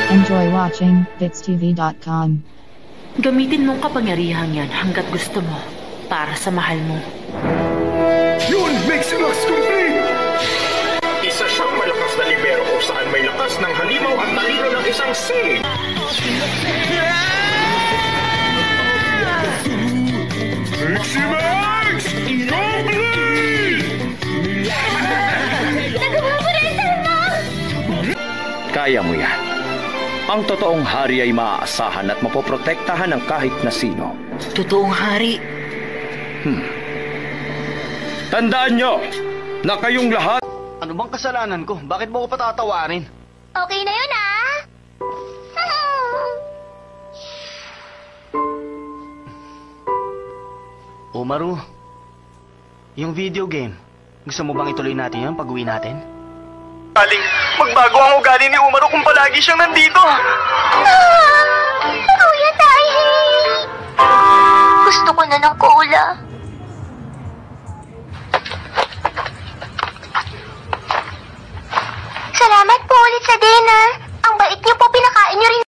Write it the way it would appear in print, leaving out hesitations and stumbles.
Enjoy watching BitsTV.com. Gamitin mong kapangyarihan yan hanggat gusto mo para sa mahal mo. Yun! Makes Lux complete! Isa siyang malakas na libero kung saan may lakas ng halimaw at talino ng isang sage. Maximax! Complete! Nagawa mo na yung mo! Kaya mo yan. Ang totoong hari ay maaasahan at mapoprotektahan ng kahit na sino. Totoong hari. Tandaan nyo na kayong lahat... Ano bang kasalanan ko? Bakit mo ko patatawarin? Okay na yun, ah! Umaru, yung video game, gusto mo bang ituloy natin yan pag-uwi natin? Aling, magbago ang ugali ni Umaru kung palagi siyang nandito! Kuya Tahi! Gusto ko na ng cola. Salamat po ulit sa dinner. Ang bait niyo po, pinakain niyo rin